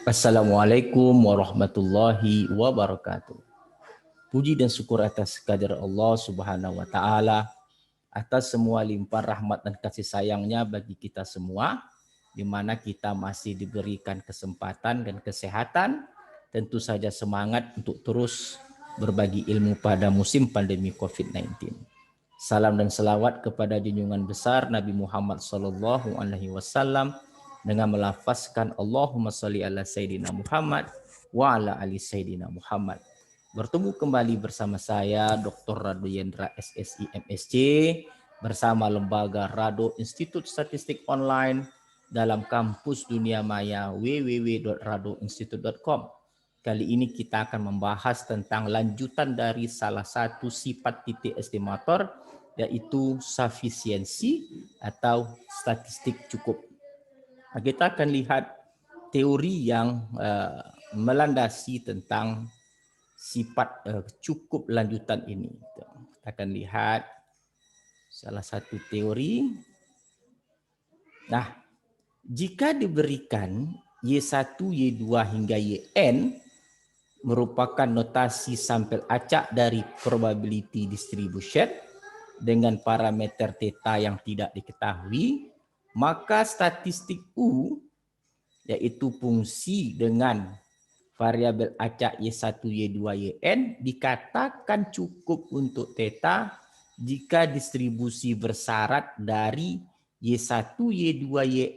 Assalamualaikum warahmatullahi wabarakatuh. Puji dan syukur atas kehadirat Allah Subhanahu wa taala, atas semua limpahan rahmat dan kasih sayangnya bagi kita semua, di mana kita masih diberikan kesempatan dan kesehatan, tentu saja semangat untuk terus berbagi ilmu pada musim pandemi COVID-19. Salam dan selawat kepada junjungan besar Nabi Muhammad SAW dengan melafazkan Allahumma sholli ala Sayyidina Muhammad wa ala ali Sayyidina Muhammad. Bertemu kembali bersama saya Dr. Rado Yendra SSI MSc bersama Lembaga Rado Institut Statistik Online dalam kampus dunia maya www.radoinstitute.com. Kali ini kita akan membahas tentang lanjutan dari salah satu sifat titik estimator, yaitu sufisiensi atau statistik cukup. Nah, kita akan lihat teori yang melandasi tentang sifat cukup lanjutan ini. Kita akan lihat salah satu teori. Nah, jika diberikan Y1, Y2 hingga Yn merupakan notasi sampel acak dari probability distribution dengan parameter theta yang tidak diketahui, maka statistik U, yaitu fungsi dengan variabel acak Y1, Y2, Yn dikatakan cukup untuk theta jika distribusi bersyarat dari Y1, Y2,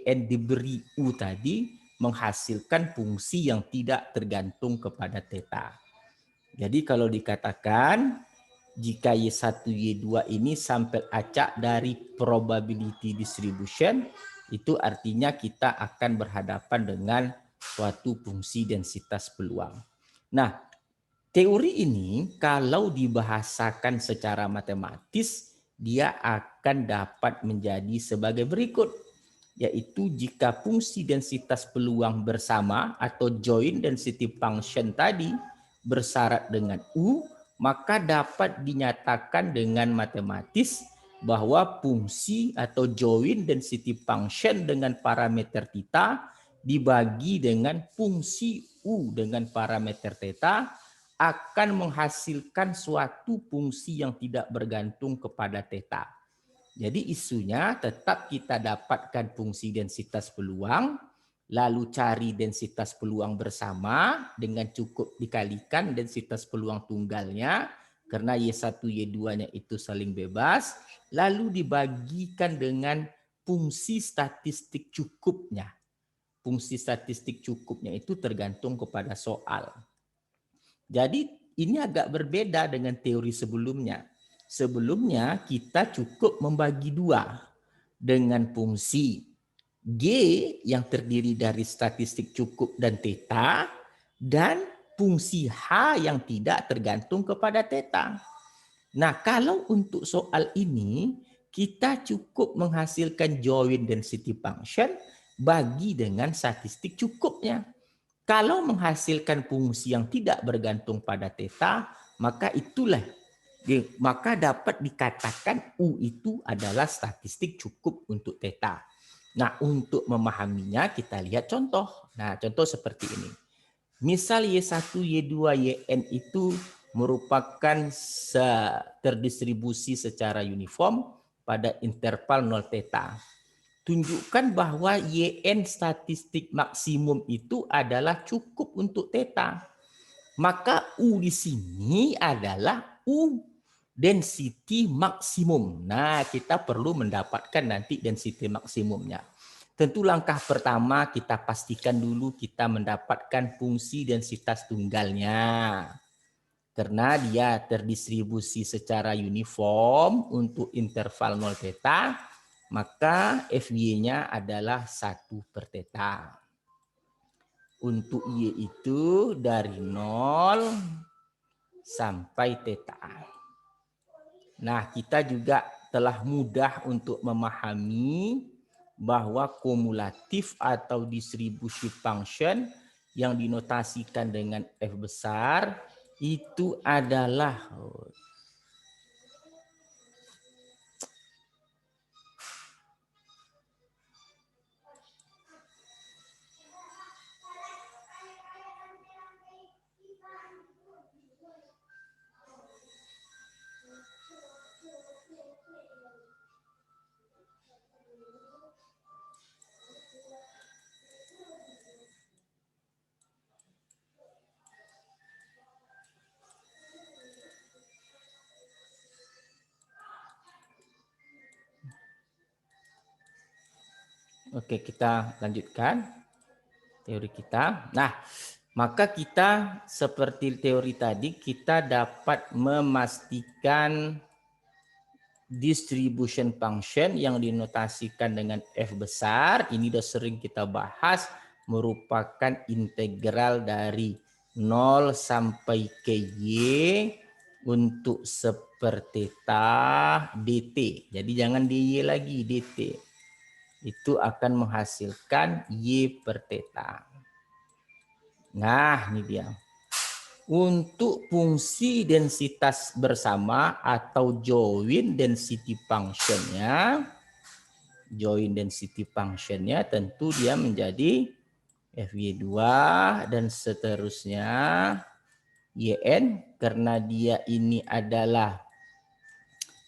Yn diberi U tadi menghasilkan fungsi yang tidak tergantung kepada theta. Jadi kalau dikatakan jika Y1, Y2 ini sampel acak dari probability distribution, itu artinya kita akan berhadapan dengan suatu fungsi densitas peluang. Nah, teori ini kalau dibahasakan secara matematis, dia akan dapat menjadi sebagai berikut, yaitu jika fungsi densitas peluang bersama atau joint density function tadi bersyarat dengan U, maka dapat dinyatakan dengan matematis bahwa fungsi atau joint density function dengan parameter theta dibagi dengan fungsi U dengan parameter theta akan menghasilkan suatu fungsi yang tidak bergantung kepada theta. Jadi isunya tetap kita dapatkan fungsi densitas peluang, lalu cari densitas peluang bersama dengan cukup dikalikan densitas peluang tunggalnya, karena Y1, Y2-nya itu saling bebas, lalu dibagikan dengan fungsi statistik cukupnya. Fungsi statistik cukupnya itu tergantung kepada soal. Jadi ini agak berbeda dengan teori sebelumnya. Sebelumnya kita cukup membagi dua dengan fungsi G yang terdiri dari statistik cukup dan theta dan fungsi H yang tidak tergantung kepada theta. Nah, kalau untuk soal ini kita cukup menghasilkan joint density function bagi dengan statistik cukupnya. Kalau menghasilkan fungsi yang tidak bergantung pada theta, maka dapat dikatakan U itu adalah statistik cukup untuk theta. Nah, untuk memahaminya kita lihat contoh. Nah, contoh seperti ini. Misal Y1, Y2, Yn itu merupakan terdistribusi secara uniform pada interval 0 theta. Tunjukkan bahwa Yn statistik maksimum itu adalah cukup untuk theta. Maka U di sini adalah U density maksimum. Nah, kita perlu mendapatkan nanti density maksimumnya. Tentu langkah pertama kita pastikan dulu kita mendapatkan fungsi densitas tunggalnya. Karena dia terdistribusi secara uniform untuk interval 0 theta, maka Fy-nya adalah 1 per theta. Untuk Y itu dari 0 sampai theta. Nah, kita juga telah mudah untuk memahami bahwa kumulatif atau distribusi function yang dinotasikan dengan F besar itu adalah Oke, kita lanjutkan teori kita. Nah, maka kita seperti teori tadi, kita dapat memastikan distribution function yang dinotasikan dengan F besar. Ini udah sering kita bahas, merupakan integral dari 0 sampai ke Y untuk sepertheta dt. Jadi jangan dy lagi, dt. Itu akan menghasilkan Y per theta. Nah, ini dia. Untuk fungsi densitas bersama atau joint density function-nya, tentu dia menjadi FY2 dan seterusnya YN, karena dia ini adalah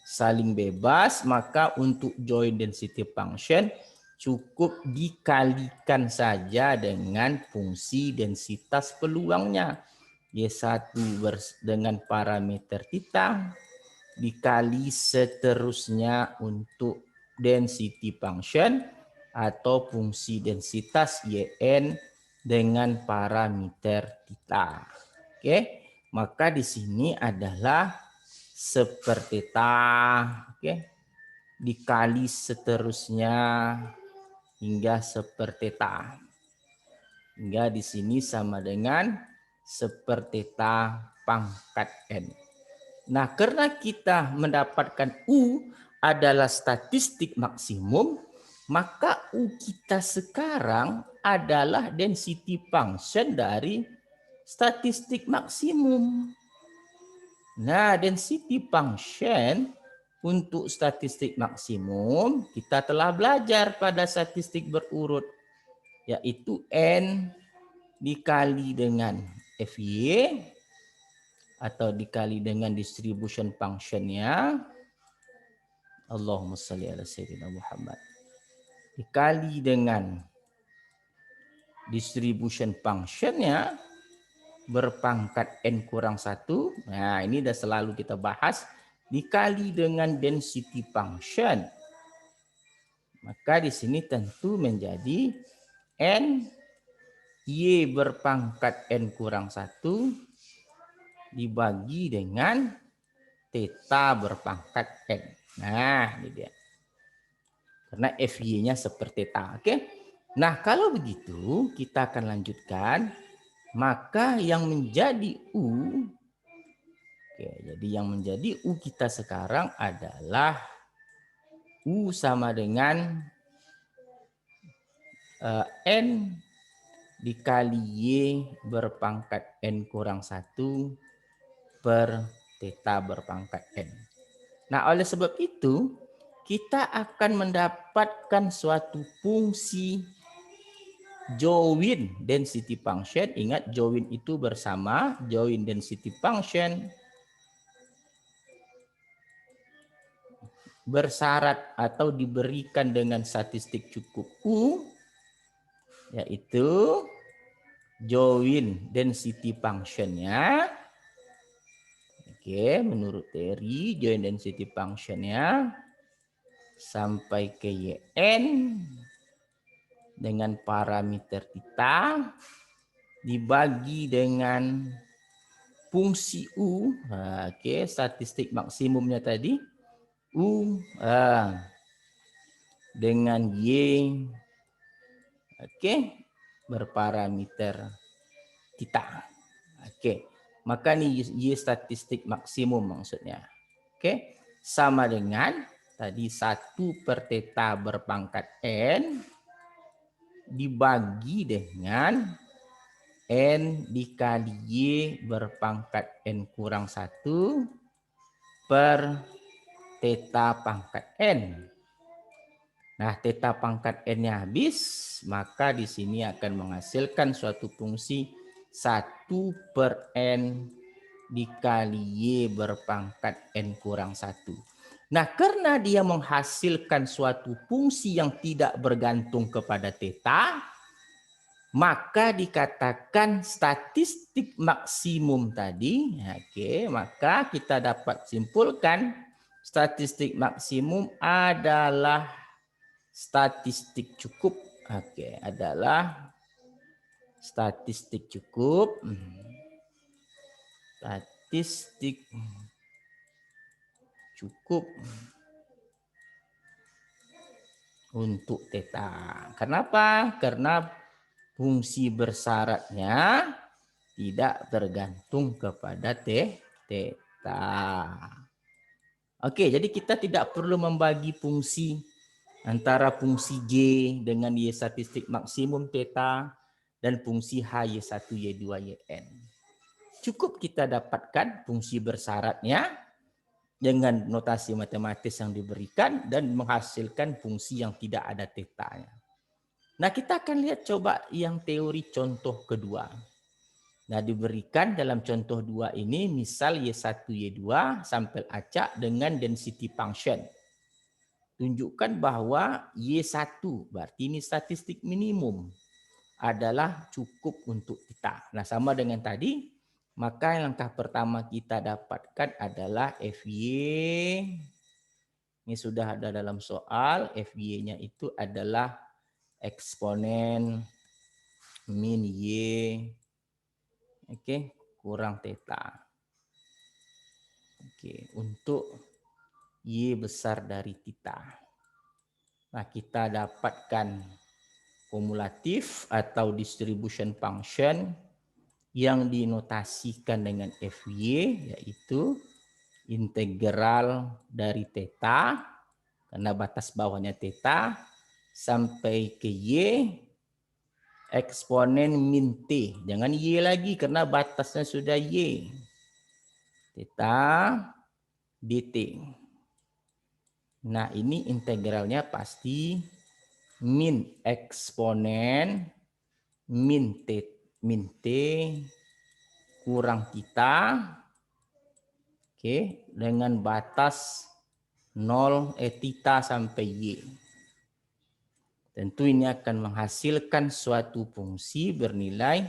saling bebas, maka untuk joint density function cukup dikalikan saja dengan fungsi densitas peluangnya. Y1 dengan parameter theta dikali seterusnya untuk density function atau fungsi densitas YN dengan parameter theta. Oke, maka di sini adalah sepertheta, oke, dikali seterusnya hingga sepertheta. Hingga di sini sama dengan sepertheta pangkat N. Nah, karena kita mendapatkan U adalah statistik maksimum, maka U kita sekarang adalah density function dari statistik maksimum. Nah, density function untuk statistik maksimum kita telah belajar pada statistik berurut, yaitu N dikali dengan FY atau dikali dengan distribution function-nya. Allahumma shalli ala sayyidina Muhammad. Dikali dengan distribution function-nya berpangkat N kurang 1. Nah, ini udah selalu kita bahas. Dikali dengan density function. Maka di sini tentu menjadi N Y berpangkat N kurang 1 dibagi dengan theta berpangkat N. Nah, ini dia. Karena FY-nya seperti theta. Oke. Nah, kalau begitu kita akan lanjutkan. Maka yang menjadi U, oke, jadi yang menjadi U kita sekarang adalah U sama dengan N dikali Y berpangkat N kurang 1 per theta berpangkat N. Nah, oleh sebab itu, kita akan mendapatkan suatu fungsi joint density function. Ingat, joint itu bersama, joint density function bersyarat atau diberikan dengan statistik cukup U, yaitu joint density function-nya. Oke, menurut teori joint density function-nya sampai ke YN dengan parameter theta dibagi dengan fungsi U. Oke, statistik maksimumnya tadi U dengan Y, oke, berparameter theta. Oke, maka ini Y statistik maksimum maksudnya. Oke, sama dengan tadi 1 per theta berpangkat N dibagi dengan N dikali Y berpangkat N kurang 1 per theta pangkat N. Nah, theta pangkat N-nya habis, maka di sini akan menghasilkan suatu fungsi 1 per N dikali Y berpangkat N kurang 1. Nah, karena dia menghasilkan suatu fungsi yang tidak bergantung kepada theta, maka dikatakan statistik maksimum tadi. Oke, maka kita dapat simpulkan statistik maksimum adalah Statistik cukup, oke, adalah statistik cukup. Statistik cukup untuk theta. Kenapa? Karena fungsi bersyaratnya tidak tergantung kepada theta. Oke, jadi kita tidak perlu membagi fungsi antara fungsi G dengan Y statistik maksimum theta dan fungsi H Y1, Y2, Yn. Cukup kita dapatkan fungsi bersyaratnya dengan notasi matematis yang diberikan dan menghasilkan fungsi yang tidak ada tetanya. Nah, kita akan lihat coba yang teori contoh kedua. Nah, diberikan dalam contoh 2 ini misal Y1, Y2 sampel acak dengan density function. Tunjukkan bahwa Y1 berarti ini statistik minimum adalah cukup untuk kita. Nah, sama dengan tadi, maka langkah pertama kita dapatkan adalah FY. Ini sudah ada dalam soal, FY-nya itu adalah eksponen min Y, oke, kurang theta. Oke, untuk Y besar dari theta. Nah, kita dapatkan kumulatif atau distribution function yang dinotasikan dengan FY, yaitu integral dari theta, karena batas bawahnya theta, sampai ke Y, eksponen min T. Jangan Y lagi, karena batasnya sudah Y. Theta dt. Nah, ini integralnya pasti min eksponen min T kurang theta, oke, dengan batas 0 theta sampai Y. Tentu ini akan menghasilkan suatu fungsi bernilai,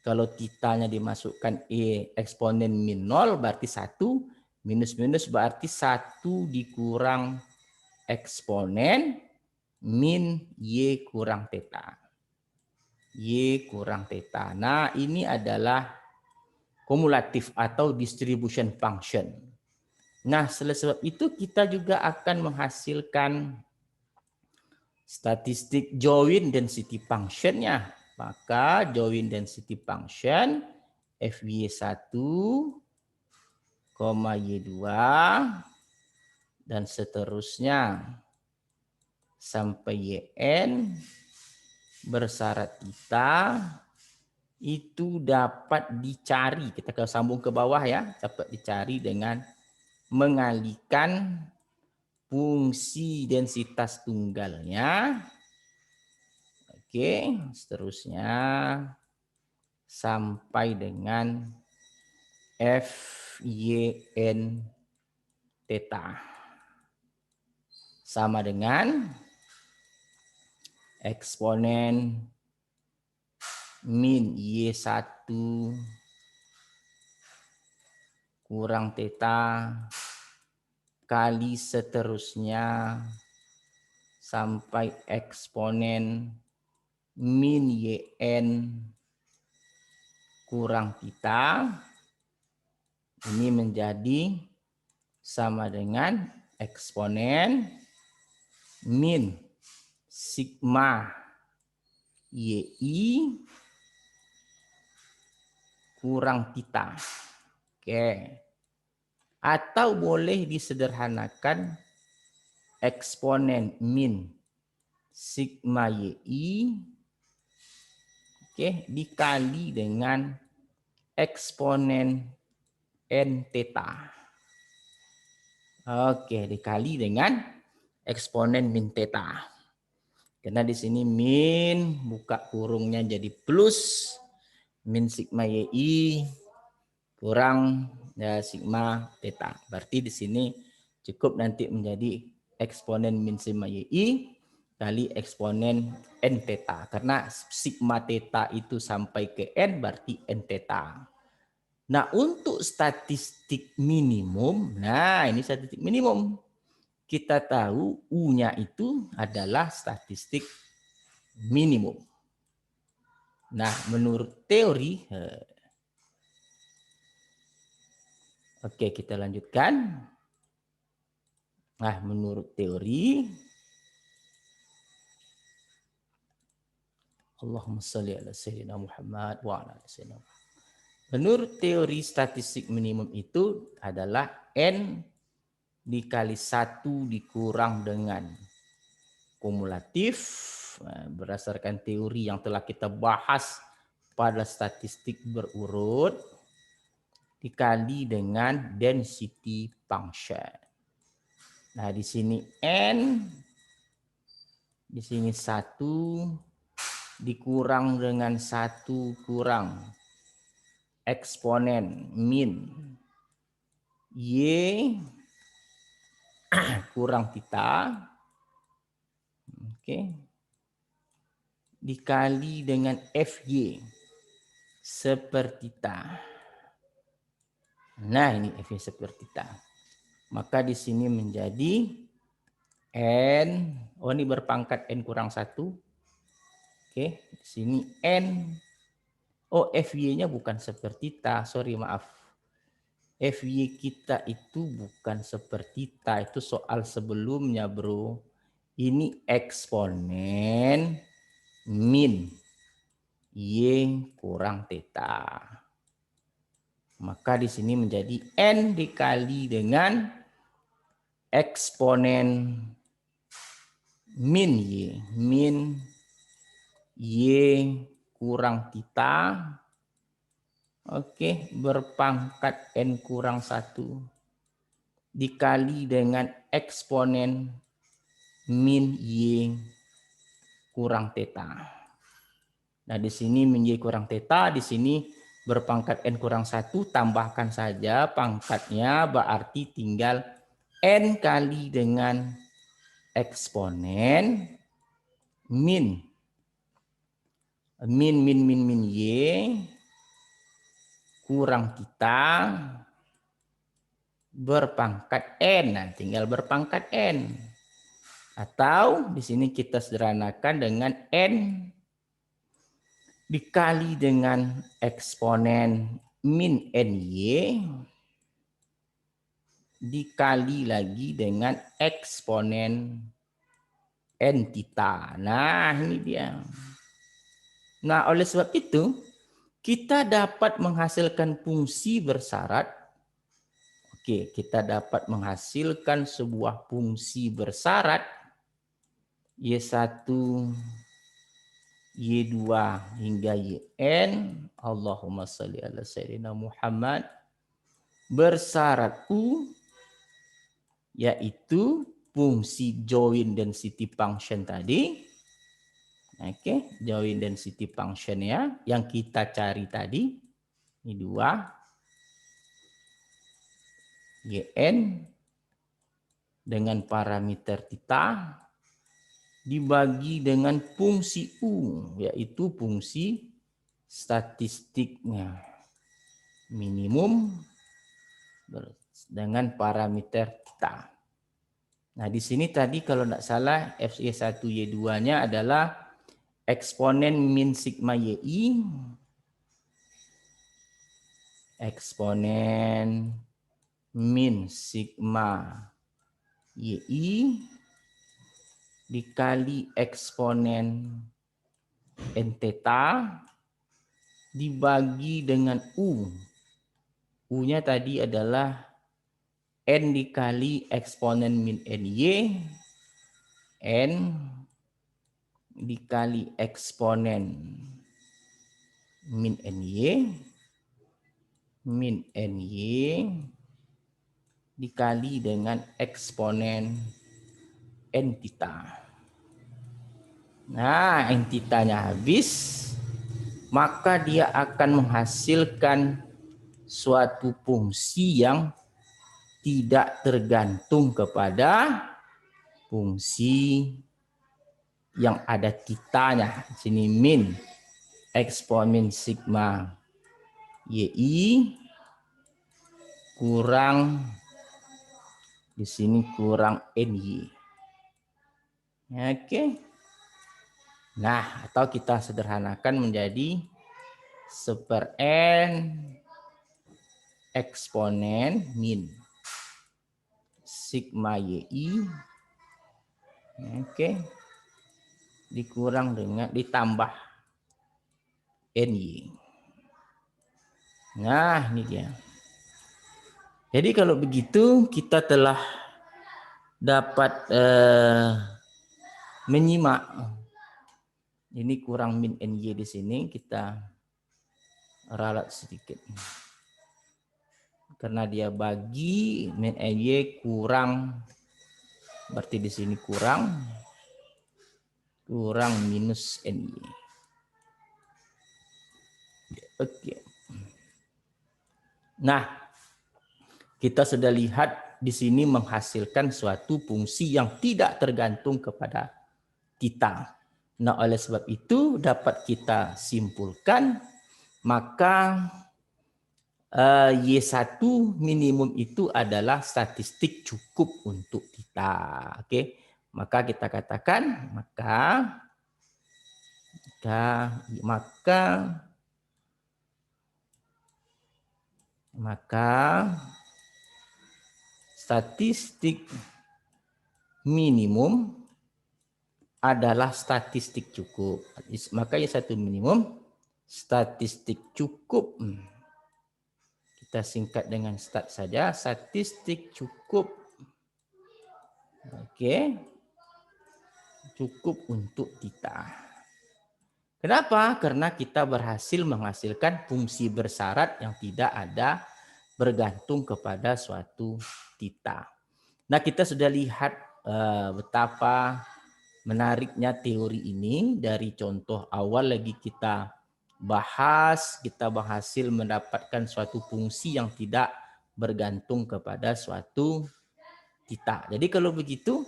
kalau theta-nya dimasukkan eksponen min 0 berarti 1, minus berarti 1 dikurang eksponen min Y kurang theta. Y kurang theta. Nah, ini adalah kumulatif atau distribution function. Nah, oleh sebab itu kita juga akan menghasilkan statistik joint density function-nya. Maka joint density function FY1, Y2 dan seterusnya sampai Yn bersyarat theta itu dapat dicari. Kita kalau sambung ke bawah ya, dapat dicari dengan mengalihkan fungsi densitas tunggalnya. Oke, seterusnya sampai dengan Fyn theta sama dengan eksponen min Y1 kurang theta kali seterusnya sampai eksponen min Yn kurang theta. Ini menjadi sama dengan eksponen min sigma YI kurang theta. Oke. Atau boleh disederhanakan eksponen min sigma YI, oke, dikali dengan eksponen n theta. Oke, dikali dengan eksponen min theta. Karena di sini min buka kurungnya jadi plus min sigma YI kurang ya sigma theta. Berarti di sini cukup nanti menjadi eksponen min sigma YI kali eksponen n theta. Karena sigma theta itu sampai ke n berarti n theta. Nah, untuk statistik minimum, nah ini statistik minimum. kita tahu U-nya itu adalah statistik minimum. Nah, menurut teori, oke kita lanjutkan. Nah, menurut teori, Allahumma shalli ala sayyidina Muhammad wa ala sayyidina Muhammad. Menurut teori statistik minimum itu adalah N dikali 1 dikurang dengan kumulatif, berdasarkan teori yang telah kita bahas pada statistik berurut, dikali dengan density function. Nah, di sini N, di sini 1 dikurang dengan 1 kurang eksponen min Y kurang theta, oke, dikali dengan FY seperti theta. Nah, ini FY seperti theta. Maka di sini menjadi N, oh ini berpangkat N kurang 1. Oke, di sini N, oh FY-nya bukan seperti theta, sorry maaf. FY kita itu bukan seperti theta, itu soal sebelumnya bro. Ini eksponen min Y kurang theta. Maka di sini menjadi N dikali dengan eksponen min Y kurang theta. Oke, berpangkat N kurang 1 dikali dengan eksponen min Y kurang theta. Nah, di sini min Y kurang theta, di sini berpangkat N kurang 1, tambahkan saja pangkatnya, berarti tinggal N kali dengan eksponen min Y kurang theta berpangkat N. Nah, tinggal berpangkat N. Atau di sini kita sederhanakan dengan N dikali dengan eksponen min NY dikali lagi dengan eksponen N theta. Nah, ini dia. Nah, oleh sebab itu, kita dapat menghasilkan fungsi bersyarat. Oke, kita dapat menghasilkan sebuah fungsi bersyarat Y1, Y2 hingga Yn. Allahumma shalli ala sayyidina Muhammad. Bersyarat U, yaitu fungsi join density function tadi. Oke, join density function ya, yang kita cari tadi. Ini 2 Yn dengan parameter theta dibagi dengan fungsi U, yaitu fungsi statistiknya minimum dengan parameter theta. Nah, di sini tadi kalau tidak salah FY1 Y2-nya adalah eksponen min sigma YI, eksponen min sigma YI dikali eksponen N theta dibagi dengan U. U-nya tadi adalah N dikali eksponen min NY, N dikali eksponen min NY dikali dengan eksponen N theta. Nah, N theta-nya habis, maka dia akan menghasilkan suatu fungsi yang tidak tergantung kepada fungsi yang ada theta-nya. Di sini min eksponen sigma YI kurang Di sini kurang NY. Oke. Nah, atau kita sederhanakan menjadi seper N eksponen min sigma YI. Oke. Dikurang dengan ditambah NY. Nah, ini dia. Jadi kalau begitu kita telah dapat menyimak. Ini kurang min NY di sini, kita ralat sedikit. Karena dia bagi min NY kurang, berarti di sini kurang minus NY. Oke. Nah, kita sudah lihat di sini menghasilkan suatu fungsi yang tidak tergantung kepada tita. Nah, oleh sebab itu dapat kita simpulkan, maka Y1 minimum itu adalah statistik cukup untuk tita. Oke, maka kita katakan maka statistik minimum adalah statistik cukup. Maka Y1 minimum statistik cukup. Kita singkat dengan stat saja, statistik cukup. Oke. Cukup untuk tita. Kenapa? Karena kita berhasil menghasilkan fungsi bersyarat yang tidak ada bergantung kepada suatu tita. Nah, kita sudah lihat betapa menariknya teori ini. Dari contoh awal lagi kita bahas, kita berhasil mendapatkan suatu fungsi yang tidak bergantung kepada suatu tita. Jadi kalau begitu,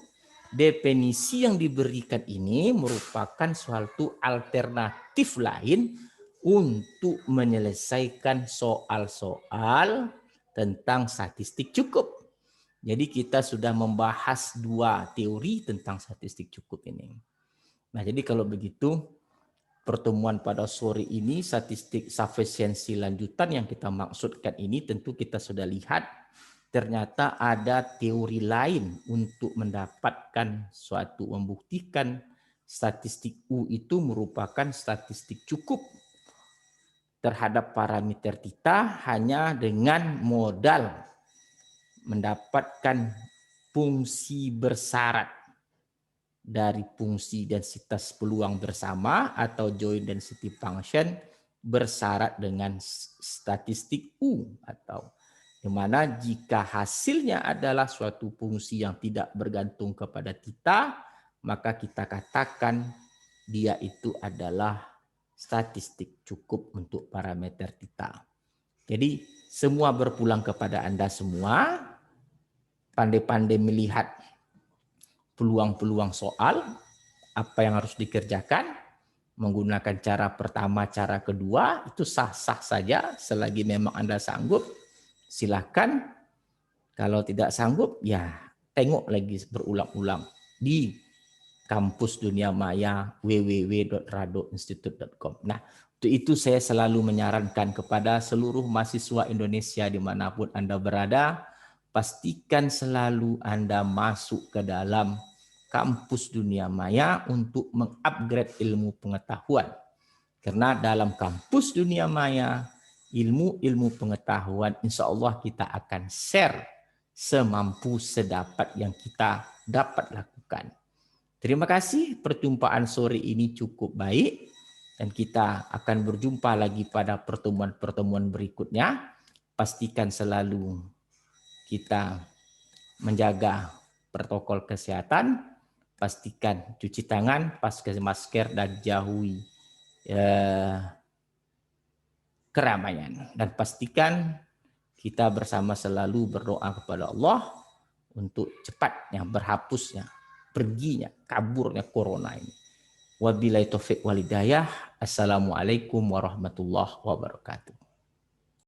definisi yang diberikan ini merupakan suatu alternatif lain untuk menyelesaikan soal-soal tentang statistik cukup. Jadi kita sudah membahas dua teori tentang statistik cukup ini. Nah, jadi kalau begitu, pertemuan pada sore ini statistik sufisiensi lanjutan yang kita maksudkan ini tentu kita sudah lihat ternyata ada teori lain untuk mendapatkan suatu membuktikan statistik U itu merupakan statistik cukup terhadap parameter tita hanya dengan modal mendapatkan fungsi bersyarat dari fungsi densitas peluang bersama atau joint density function bersyarat dengan statistik U, atau di mana jika hasilnya adalah suatu fungsi yang tidak bergantung kepada tita, maka kita katakan dia itu adalah statistik cukup untuk parameter tita. Jadi semua berpulang kepada Anda semua, pandai-pandai melihat peluang-peluang soal, apa yang harus dikerjakan, menggunakan cara pertama, cara kedua, itu sah-sah saja selagi memang Anda sanggup, silakan. Kalau tidak sanggup, ya tengok lagi berulang-ulang di kampus dunia maya www.radoinstitute.com. Nah, untuk itu saya selalu menyarankan kepada seluruh mahasiswa Indonesia dimanapun Anda berada, pastikan selalu Anda masuk ke dalam kampus dunia maya untuk mengupgrade ilmu pengetahuan. Karena dalam kampus dunia maya, ilmu-ilmu pengetahuan insya Allah kita akan share semampu sedapat yang kita dapat lakukan. Terima kasih, perjumpaan sore ini cukup baik dan kita akan berjumpa lagi pada pertemuan-pertemuan berikutnya. Pastikan selalu kita menjaga protokol kesehatan, pastikan cuci tangan, pakai masker dan jauhi keramaian, dan pastikan kita bersama selalu berdoa kepada Allah untuk cepatnya berhapusnya, perginya, kaburnya corona ini. Wabillahi taufiq wal hidayah. Assalamualaikum warahmatullahi wabarakatuh.